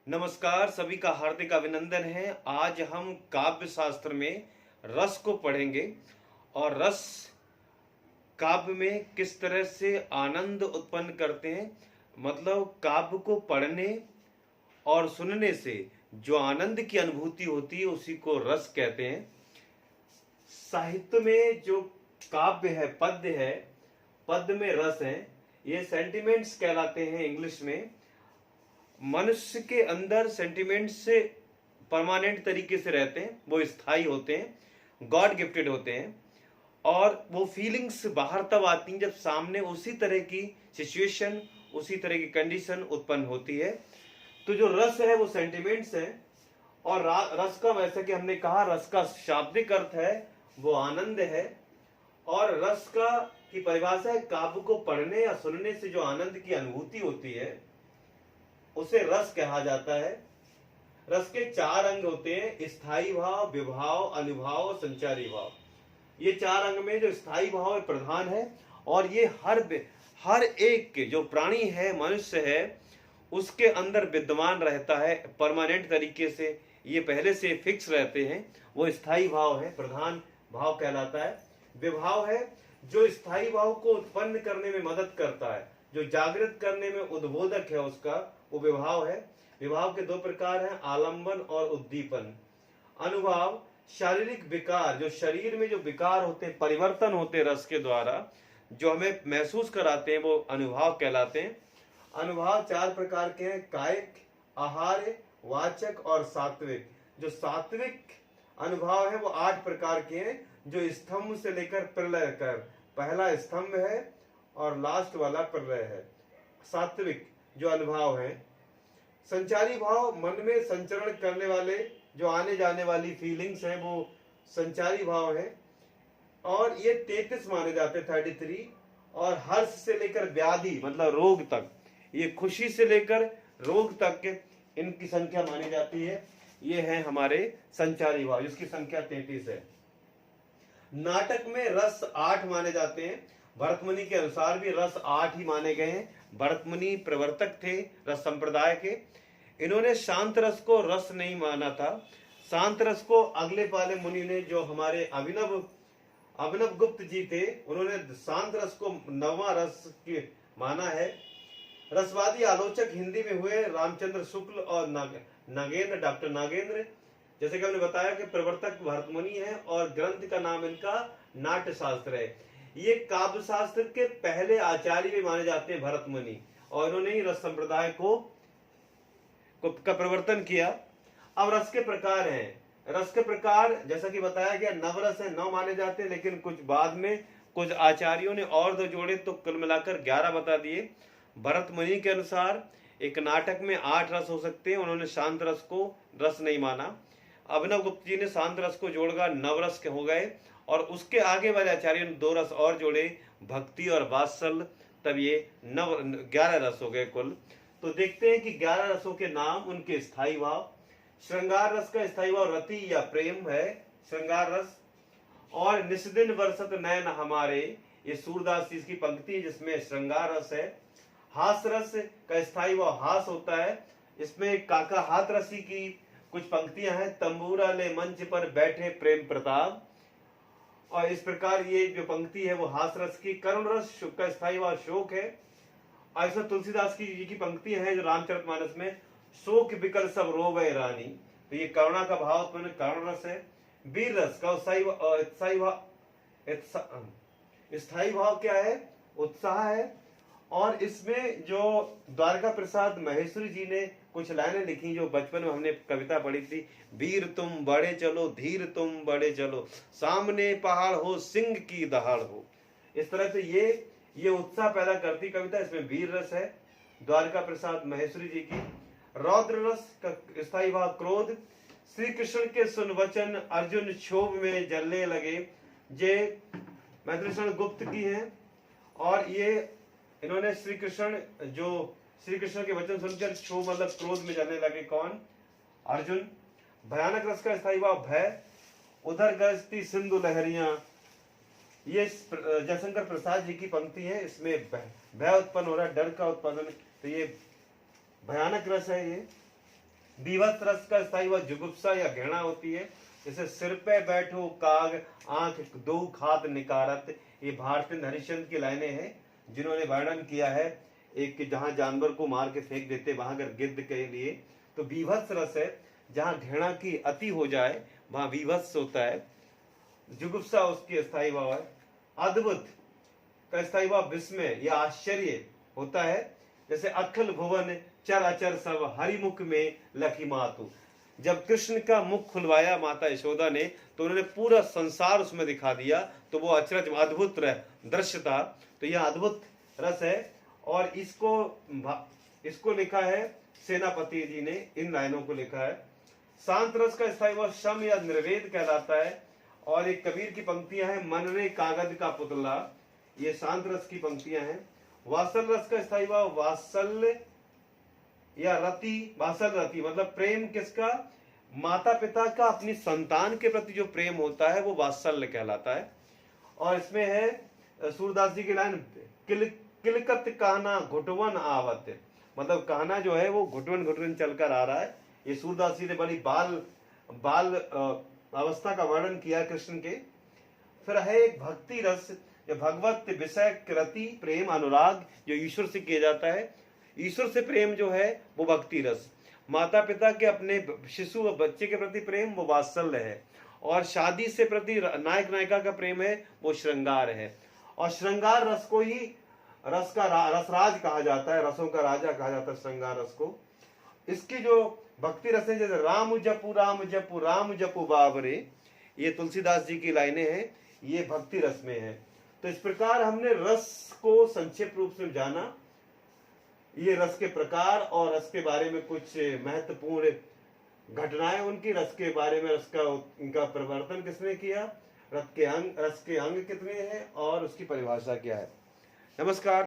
नमस्कार, सभी का हार्दिक अभिनंदन है। आज हम काव्य शास्त्र में रस को पढ़ेंगे और रस काव्य में किस तरह से आनंद उत्पन्न करते हैं। मतलब काव्य को पढ़ने और सुनने से जो आनंद की अनुभूति होती है उसी को रस कहते हैं। साहित्य में जो काव्य है, पद्य में रस है। ये सेंटिमेंट्स कहलाते हैं इंग्लिश में। मनुष्य के अंदर सेंटिमेंट्स से परमानेंट तरीके से रहते हैं, वो स्थायी होते हैं, गॉड गिफ्टेड होते हैं। और वो फीलिंग्स बाहर तब आती हैं जब सामने उसी तरह की सिचुएशन, उसी तरह की कंडीशन उत्पन्न होती है। तो जो रस है वो सेंटिमेंट्स है। और रस का, वैसे कि हमने कहा, रस का शाब्दिक अर्थ है वो आनंद है। और रस का की परिभाषा है काव्य को पढ़ने या सुनने से जो आनंद की अनुभूति होती है उसे रस कहा जाता है। रस के 4 अंग होते हैं: स्थायी भाव, विभाव, अनुभाव और संचारी भाव। ये 4 अंग में जो स्थायी भाव प्रधान है और ये हर एक के जो प्राणी है, मनुष्य है, उसके अंदर विद्यमान रहता है परमानेंट तरीके से। ये पहले से फिक्स रहते हैं। वो स्थायी भाव है, प्रधान भाव कहलाता है। विभाव है जो स्थायी भाव को उत्पन्न करने में मदद करता है, जो जागृत करने में उद्बोधक है, उसका वो विभाव है। विभाव के 2 प्रकार हैं, आलंबन और उद्दीपन। अनुभाव शारीरिक विकार, जो शरीर में जो विकार होते हैं, परिवर्तन होते हैं रस के द्वारा, जो हमें महसूस कराते हैं, वो अनुभाव कहलाते हैं। अनुभाव 4 प्रकार के हैं: कायिक, आहार्य, वाचक और सात्विक। जो सात्विक अनुभाव है वो 8 प्रकार के हैं, जो स्तंभ से लेकर प्रलय कर, पहला स्तंभ है और लास्ट वाला प्रलय है, सात्विक जो अनुभाव है। संचारी भाव मन में संचरण करने वाले, जो आने जाने वाली फीलिंग्स हैं, वो संचारी भाव है। और ये 33 माने जाते हैं, 33। और हर्ष से लेकर व्याधि मतलब रोग तक, ये खुशी से लेकर रोग तक इनकी संख्या मानी जाती है। ये है हमारे संचारी भाव, जिसकी संख्या 33 है। नाटक में रस 8 माने जाते हैं। भरतमुनि के अनुसार भी रस 8 ही माने गए हैं। भरतमुनि प्रवर्तक थे रस संप्रदाय के। इन्होंने शांत रस को रस नहीं माना था। शांत रस को अगले पाले मुनि ने, जो हमारे अभिनव गुप्त जी थे, उन्होंने शांत रस को 9वां रस माना है। रसवादी आलोचक हिंदी में हुए रामचंद्र शुक्ल और नागेंद्र, डॉक्टर नागेंद्र। जैसे कि हमने बताया कि प्रवर्तक भरतमुनि है और ग्रंथ का नाम इनका नाट्य शास्त्र है। ये काव्य शास्त्र के पहले आचार्य भी माने जाते हैं भरतमुनि, और इन्होंने ही रस संप्रदाय का प्रवर्तन किया। अब रस के प्रकार हैं। रस के प्रकार जैसा कि बताया गया 9 रस है, 9 माने जाते हैं, लेकिन कुछ बाद में कुछ आचार्यों ने और 2 जोड़े, तो कुल मिलाकर 11 बता दिए। भरतमुनि के अनुसार एक नाटक में 8 रस हो सकते हैं, उन्होंने शांत रस को रस नहीं माना। अभिनव गुप्त जी ने शांत रस को जोड़कर 9 रस के हो गए, और उसके आगे वाले आचार्यों ने 2 रस और जोड़े, भक्ति और वात्सल्य, तब ये 11 रस हो गए कुल। तो देखते हैं कि 11 रसों के नाम, उनके स्थायी भाव। श्रृंगार रस का स्थायी भाव रति या प्रेम है, श्रृंगार रस। और निस्दिन बरसत नयन हमारे, ये सूरदास जी की पंक्ति है जिसमें श्रृंगार रस है। हास रस का स्थायी भाव हास होता है, इसमें काका हाथ रसी की कुछ पंक्तियां हैं: तंबूरा ले मंच पर बैठे प्रेम प्रताप। और इस प्रकार ये जो पंक्ति है वो हास रस की। करुण रस का स्थायी भाव शोक है। ऐसा तुलसीदास की पंक्ति है जो रामचरितमानस में: शोक बिकल सब रोवे रानी, तो ये करुणा का भाव उत्पन्न करुण रस है। वीर रस का स्थायी भाव क्या है? उत्साह है। और इसमें जो द्वारका प्रसाद महेश्वरी जी ने कुछ लाइनें लिखी, जो बचपन में हमने कविता पढ़ी थी: वीर तुम बड़े चलो, धीर तुम बड़े चलो, सामने पहाड़ हो, सिंह की दहाड़ हो। इस तरह से ये उत्साह पैदा करती कविता। इसमें वीर रस है, द्वारका प्रसाद महेश्वरी जी की। रौद्र रस का स्थायी भाव क्रोध। श्री कृष्ण के सुन वचन, अर्जुन क्षोभ में जलने लगे, जे मैथिली गुप्त की है। और ये इन्होंने श्री कृष्ण के वचन सुनकर क्षोभ मतलब क्रोध में जलने लगे। कौन? अर्जुन। भयानक रस का स्थायी भाव भय। उधर गरजती सिंधु लहरियां, ये जयशंकर प्रसाद जी की पंक्ति है। इसमें भय उत्पन्न हो रहा है, डर का उत्पादन, तो ये भयानक रस है ये। बीभत्स रस का स्थायी हुआ जुगुप्सा या घृणा होती है, जैसे सिर पे बैठो काग आंख दो खात निकारत। ये भारतेंद्र हरिश्चंद्र की लाइनें हैं जिन्होंने वर्णन किया है एक जहां जानवर को मार के फेंक देते वहां अगर गिद्ध के लिए तो बीभत्स रस है, जहां घृणा की अति हो जाए वहां बीभत्स होता है। जुगुप्सा उसकी स्थायी भाव है। अद्भुत का स्थायी भाव विस्मय या आश्चर्य होता है, जैसे अखिल भुवन चर अचर सब हरिमुख में लखी मातु। जब कृष्ण का मुख खुलवाया माता यशोदा ने तो उन्होंने पूरा संसार उसमें दिखा दिया, तो वो अचरज अद्भुत दृश्य था। तो यह अद्भुत रस है और इसको लिखा है सेनापति जी ने, इन लाइनों को लिखा है। शांत रस का स्थायी भाव शम या निर्वेद कहलाता है और एक कबीर की पंक्तियां हैं, मन रे कागज का पुतला, ये शांत रस की पंक्तियां हैं। वात्सल रस का स्थायी भाव वात्सल्य या रति, वात्सल रति मतलब प्रेम किसका, माता पिता का अपनी संतान के प्रति जो प्रेम होता है वो वात्सल्य कहलाता है। और इसमें है सूरदास जी की लाइन, किलकत कहना घुटवन आवत, मतलब कहना जो है वो घुटवन घुटवन चलकर आ रहा है। ये सूरदास जी ने बड़ी बाल अवस्था का वर्णन किया कृष्ण के। फिर है एक भक्ति रस, जो भगवत विषय कृति प्रेम अनुराग जो ईश्वर से किया जाता है। ईश्वर से प्रेम जो है वो भक्ति रस, माता पिता के अपने शिशु व बच्चे के प्रति प्रेम वो वात्सल्य है, और शादी से प्रति नायक नायिका का प्रेम है वो श्रृंगार है। और श्रृंगार रस को ही रस का रसराज कहा जाता है, रसों का राजा कहा जाता है श्रृंगार रस को। इसकी जो भक्ति रस है, जैसे राम जपू बाबरे, ये तुलसीदास जी की लाइनें हैं, ये भक्ति रस में है। तो इस प्रकार हमने रस को संक्षिप्त रूप से जाना, ये रस के प्रकार और रस के बारे में कुछ महत्वपूर्ण घटनाएं उनकी, रस के बारे में रस का इनका प्रवर्तन किसने किया, रस के अंग कितने हैं और उसकी परिभाषा क्या है। नमस्कार।